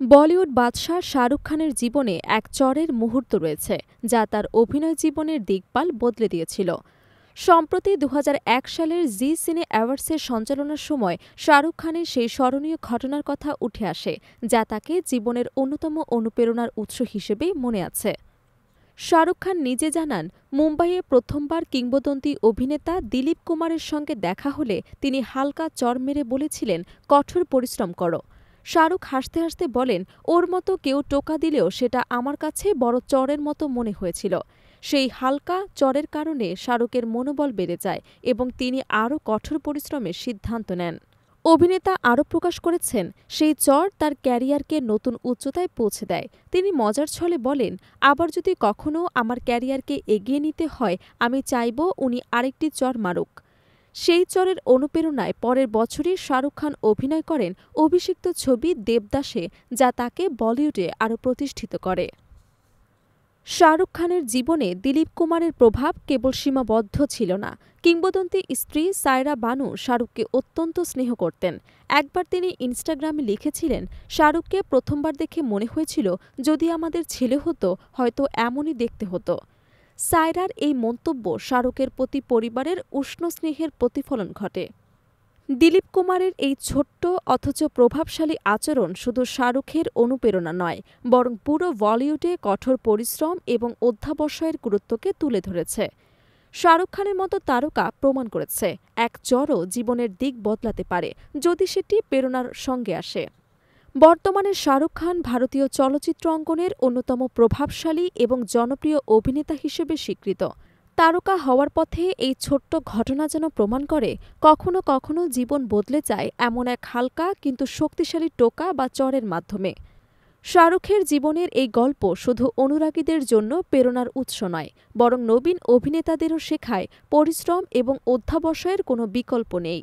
বলিউড বাদশাহ শাহরুখ খানের জীবনে এক চড়ের মুহূর্ত রয়েছে যা তার অভিনয় জীবনের দিকপাল বদলে দিয়েছিল। সম্প্রতি ২০০১ সালের জি সিনে অ্যাওয়ার্ডসের সঞ্চালনার সময় শাহরুখ খানের সেই স্মরণীয় ঘটনার কথা উঠে আসে যা তাকে জীবনের অন্যতম অনুপ্রেরণার উৎস হিসেবে মনে আছে। শাহরুখ খান নিজে জানান, মুম্বাইয়ে প্রথমবার কিংবদন্তি অভিনেতা দিলীপ কুমারের সঙ্গে দেখা হলে তিনি হালকা চড় মেরে বলেছিলেন, কঠোর পরিশ্রম করো। শাহরুখ হাসতে হাসতে বলেন, ওর মতো কেউ টোকা দিলেও সেটা আমার কাছে বড় চড়ের মতো মনে হয়েছিল। সেই হালকা চড়ের কারণে শাহরুখের মনোবল বেড়ে যায় এবং তিনি আরও কঠোর পরিশ্রমের সিদ্ধান্ত নেন। অভিনেতা আরও প্রকাশ করেছেন, সেই চড় তার ক্যারিয়ারকে নতুন উচ্চতায় পৌঁছে দেয়। তিনি মজার ছলে বলেন, আবার যদি কখনও আমার ক্যারিয়ারকে এগিয়ে নিতে হয়, আমি চাইব উনি আরেকটি চড় মারুক। সেই চরের অনুপ্রেরণায় পরের বছরই শাহরুখ খান অভিনয় করেন অভিষিক্ত ছবি দেবদাসে, যা তাকে বলিউডে আরও প্রতিষ্ঠিত করে। শাহরুখ খানের জীবনে দিলীপ কুমারের প্রভাব কেবল সীমাবদ্ধ ছিল না। কিংবদন্তি স্ত্রী সায়রা বানু শাহরুখকে অত্যন্ত স্নেহ করতেন। একবার তিনি ইনস্টাগ্রামে লিখেছিলেন, শাহরুখকে প্রথমবার দেখে মনে হয়েছিল যদি আমাদের ছেলে হতো হয়তো এমনই দেখতে হতো। সায়রার এই মন্তব্য শাহরুখের প্রতি পরিবারের উষ্ণ স্নেহের প্রতিফলন ঘটে। দিলীপ কুমারের এই ছোট্ট অথচ প্রভাবশালী আচরণ শুধু শাহরুখের অনুপ্রেরণা নয়, বরং পুরো বলিউডে কঠোর পরিশ্রম এবং অধ্যাবসায়ের গুরুত্বকে তুলে ধরেছে। শাহরুখ খানের মতো তারকা প্রমাণ করেছে, এক চড়ও জীবনের দিক বদলাতে পারে যদি সেটি প্রেরণার সঙ্গে আসে। বর্তমানে শাহরুখ খান ভারতীয় চলচ্চিত্র অঙ্গনের অন্যতম প্রভাবশালী এবং জনপ্রিয় অভিনেতা হিসেবে স্বীকৃত। তারকা হওয়ার পথে এই ছোট্ট ঘটনা যেন প্রমাণ করে, কখনো কখনো জীবন বদলে যায় এমন এক হালকা কিন্তু শক্তিশালী টোকা বা চড়ের মাধ্যমে। শাহরুখের জীবনের এই গল্প শুধু অনুরাগীদের জন্য প্রেরণার উৎস নয়, বরং নবীন অভিনেতাদেরও শেখায় পরিশ্রম এবং অধ্যাবসায়ের কোনো বিকল্প নেই।